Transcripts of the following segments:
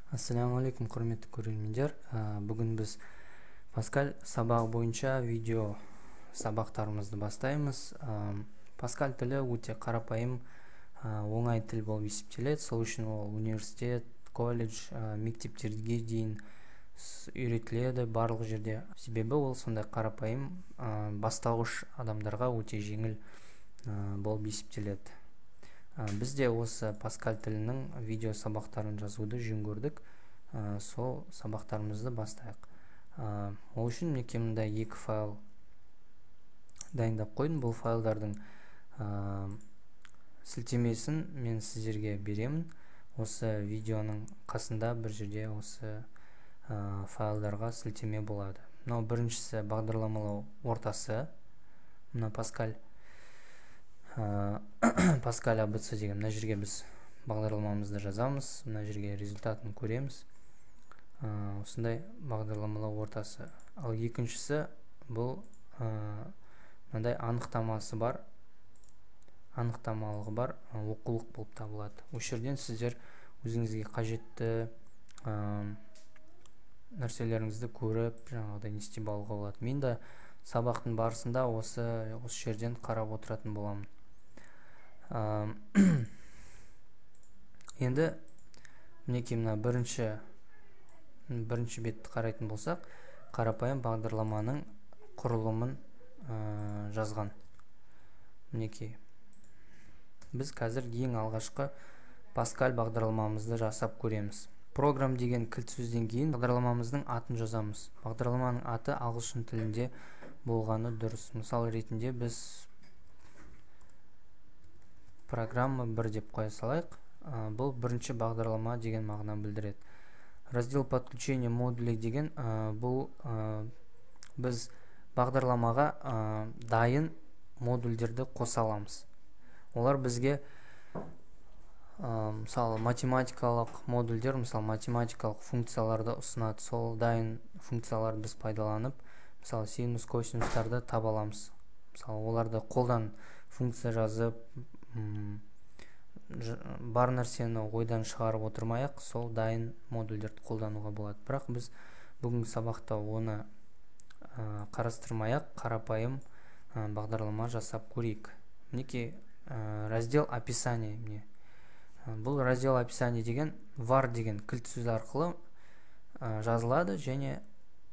Ассалаумағалейкум, құрметті көрермендер. Бүгін біз Паскаль сабағы бойынша видео сабақтарымызды бастаймыз. Паскаль тілі өте қарапайым, оңай тіл болып есептеледі. Сол үшін ол университет, колледж, мектептерге дейін үйретіледі барлық жерде. Себебі ол сондай қарапайым, бастауыш адамдарға өте жеңіл болып есептеледі. Бізде осы Паскаль тілінің видео сабақтарын жазуды жөн көрдік. Сол сабақтарымызды бастайық. Ол үшін мінекей мындай екі файл дайындап қойдым. Бұл файлдардың сілтемесін мен сіздерге беремін. Осы видеоның қасында бір жерде осы файлдарға сілтеме болады. Мынау біріншісі бағдарламалау ортасы. Мына Паскаль ABC деген мына жерге біз бағдарламамызды жазамыз. Мына жерге результатын көреміз. Осындай бағдарламалау ортасы. Ал екіншісі бұл мынандай анықтамасы бар. Анықтамалығы бар оқулық болып табылады. Осы жерден сіздер өзіңізге қажетті нәрселеріңізді көріп, жаңағыдай не істеп алуға болады. Мен де сабақтың барысында осы жерден қарап отыратын боламын. Енді мінекей мына бірінші бетті қарайтын болсақ, қарапайым бағдарламаның құрылымын жазған. Мінекей біз қазір ең алғашқы Паскаль бағдарламамызды жасап көреміз. Программ деген кілт сөзден кейін бағдарламамыздың атын жазамыз. Бағдарламаның аты ағылшын тілінде болғаны дұрыс. Мысал ретінде біз программа 1 деп қоя салайық. Бұл бірінші бағдарлама деген мағына білдіреді. Раздел подключения модулей деген бұл біз бағдарламаға дайын модульдерді қоса аламыз. Олар бізге мысалы математикалық модульдер, мысалы математикалық функцияларды ұсынады. Сол дайын функцияларды біз пайдаланып, мысалы синус, косинустарды таба аламыз. Мысалы оларды қолдан функция жазып, бар нәрсені ойдан шығарып отырмайық, сол дайын модульдерді қолдануға болады. Бірақ біз бүгінгі сабақта оны қарастырмайық, қарапайым бағдарлама жасап көрейік. Мінекей раздел описание. Бұл раздел описание деген var деген кілт сөз арқылы жазылады, және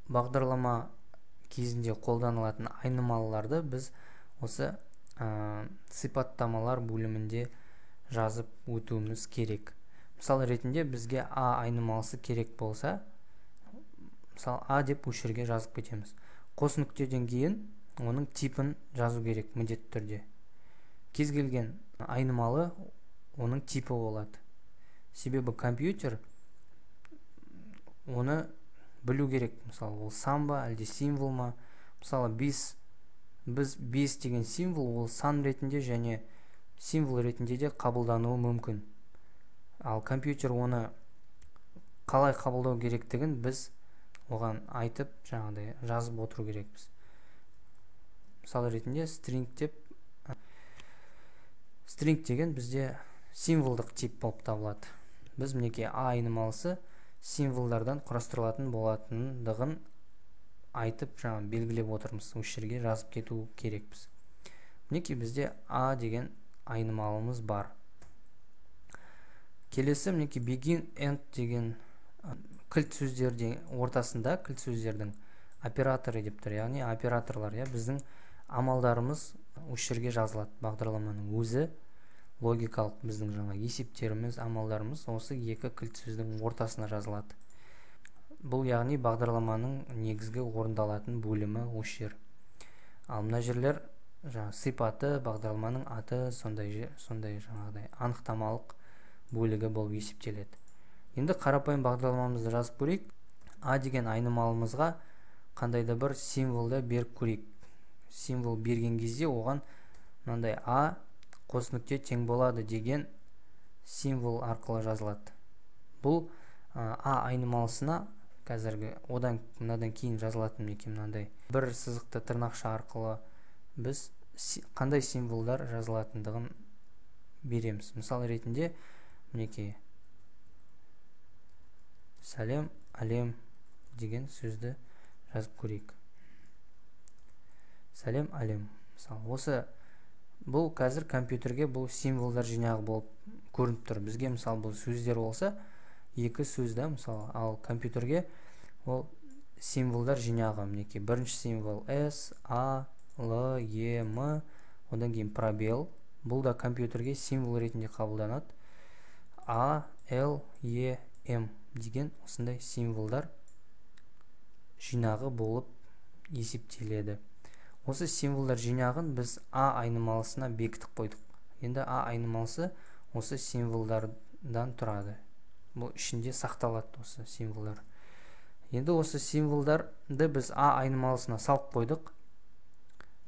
бағдарлама кезінде қолданылатын айнымалыларды біз осы сипаттамалар бөлімінде жазып өтуіміз керек. Мысал ретінде бізге a айнымалысы керек болса, мысалы a деп осы жерге жазып кетеміз. Қос нүктеден кейін оның типін жазу керек міндетті түрде. Кез келген айнымалы оның типі болады. Себебі компьютер оны білу керек. Мысалы ол сан ба әлде символ ма? Мысалы біз 5 деген символ, ол сан ретінде және символ ретінде де қабылдануы мүмкін. Ал компьютер оны қалай қабылдау керектігін біз оған айтып, жаңағыдай жазып отыру керекпіз. Мысалы ретінде string деген бізде символдық тип болып табылады. Біз мінекей a айнымалысы символдардан құрастырылатын болатындығын айтып, жаңа белгілеп отырмыз. Осы жерге жазып кету керекпіз. Мінекей бізде a деген айнымалымыз бар. Келесі мінекей begin, end деген кілт сөздердің ортасында, кілт сөздердің операторы деп тұр, яғни операторлар, біздің амалдарымыз осы жерге жазылады. Бағдарламаның өзі, логикалық біздің жаңа есептеріміз, амалдарымыз осы екі кілт сөздің ортасына жазылады. Бұл яғни бағдарламаның негізгі орындалатын бөлімі осы жер. Ал мына жерлер жаңа сипаты, бағдарламаның аты, сондай жаңағыдай анықтамалық бөлігі болып есептеледі. Енді қарапайым бағдарламамызды жазып көрейік. a деген айнымалымызға қандай да бір символды беріп көрейік. Символ берген кезде оған мынандай a қос нүкте тең болады деген символ арқылы жазылады. Бұл a айнымалысына қазіргі мынадан кейін жазылатын мынандай бір сызықты тырнақша арқылы біз қандай символдар жазылатындығын береміз. Мысал ретінде мінекей сәлем әлем деген сөзді жазып көрейік. Сәлем әлем. Мысалы, осы бұл қазір компьютерге бұл символдар жинағы болып көрініп тұр. Бізге мысалы бұл сөздер болса, екі сөзді, мысалы, ал компьютерге ол символдар жинағы. Мінекей, бірінші символ S, A, L, E, M, одан кейін пробел. Бұл да компьютерге символ ретінде қабылданады. A, L, E, M деген осындай символдар жинағы болып есептеледі. Осы символдар жинағын біз A айнымалысына бекітіп қойдық. Енді A айнымалысы осы символдардан тұрады. Бұл ішінде сақталады осы символдар. Енді осы символдарды біз A айнымалысына салып қойдық.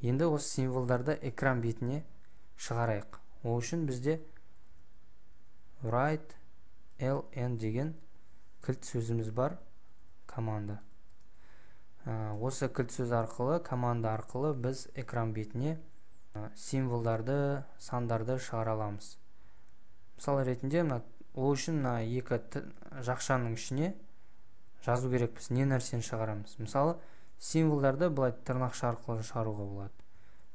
Енді осы символдарды экран бетіне шығарайық. Ол үшін бізде write ln деген кілт сөзіміз бар, команда. Осы кілт сөз арқылы, команда арқылы біз экран бетіне символдарды, сандарды шығара аламыз. Мысалы ретінде, ол үшін екі жақшаның ішіне жазу керекпіз. Не нәрсені шығарамыз? Мысалы, символдарды былай тырнақша арқылы шығаруға болады.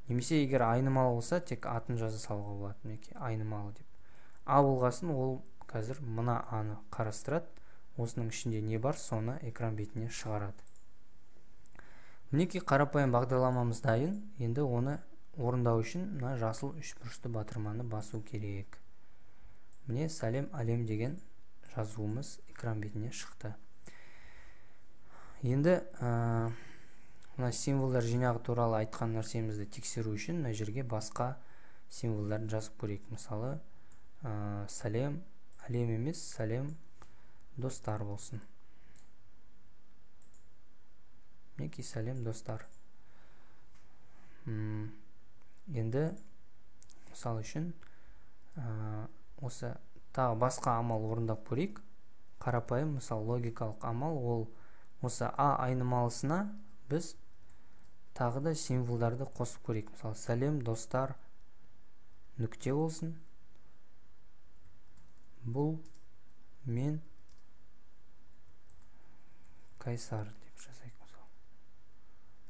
Немесе егер айнымалы болса, тек атын жаза салуға болады. Мінекей, айнымалы деп. А болғасын, ол қазір мына аны қарастырады. Осының ішінде не бар, соны экран бетіне шығарады. Мінекей, қарапайым бағдарламамыз дайын. Енді оны орындау үшін мына жасыл үшбұрышты батырманы басу керек. Міне сәлем әлем деген жазуымыз экран бетіне шықты. Енді мына символдар жинағы туралы айтқан нәрсемізді тексеру үшін мына жерге басқа символдарды жазып көрейік. Мысалы, сәлем әлем емес, сәлем достар болсын. Мінекей, сәлем достар. Енді мысалы үшін осы тағы басқа амал орындап көрейік. Қарапайым, мысалы логикалық амал, ол осы А айнымалысына біз тағы да символдарды қосып көрейік. Мысалы, сәлем достар нүкте болсын. Бұл мен Қайсар деп жазайық. Мысалы,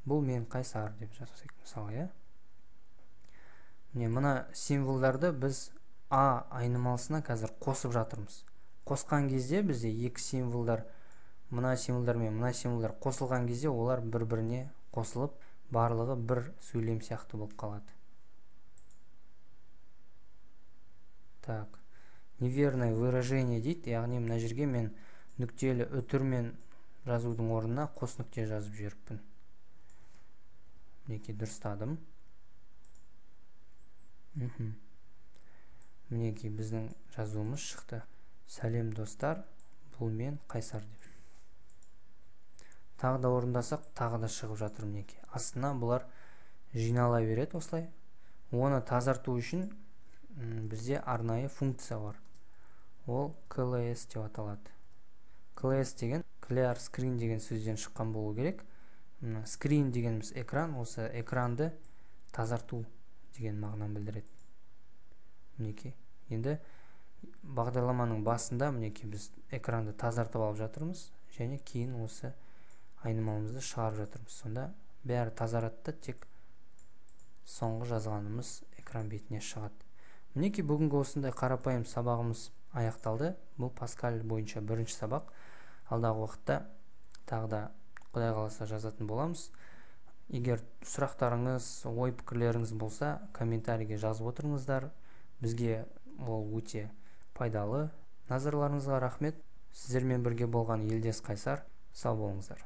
бұл мен Қайсар деп жазайық. Мысалы, мына символдарды біз А айнымалысына қазір қосып жатырмыз. Қосқан кезде бізде екі символдар, мына символдар мен мына символдар қосылған кезде олар бір-біріне қосылып, барлығы бір сөйлем сияқты болып қалады. Так, неверное выражение дейді, яғни мына жерге мен нүктелі үтірмен жазудың орнына қос нүкте жазып жүріппін. Мінекей, дұрыстадым. Мінекей, біздің жазуымыз шықты. Сәлем достар, бұл мен Қайсар деп. Тағы да орындасақ, тағы да шығып жатыр. Мінекей, астына бұлар жинала береді осылай. Оны тазарту үшін бізде арнайы функция бар. Ол CLS деп аталады. CLS деген Clear Screen деген сөзден шыққан болу керек. Screen дегеніміз экран, осы экранды тазарту деген мағынаны білдіреді. Мінекей, енді бағдарламаның басында мінекей біз экранды тазартып алып жатырмыз, және кейін осы айнымалымызды шығарып жатырмыз. Сонда бәрі тазаратты, тек соңғы жазғанымыз экран бетіне шығады. Мінекей, бүгінгі осындай қарапайым сабағымыз аяқталды. Бұл Паскаль бойынша бірінші сабақ. Алдағы уақытта тағы да Құдай қаласа жазатын боламыз. Егер сұрақтарыңыз, ой пікірлеріңіз болса, комментарийге жазып отырыңыздар. Бізге ол өте пайдалы. Назарларыңызға рахмет. Сіздермен бірге болған Елдес Қайсар. Сау болыңыздар.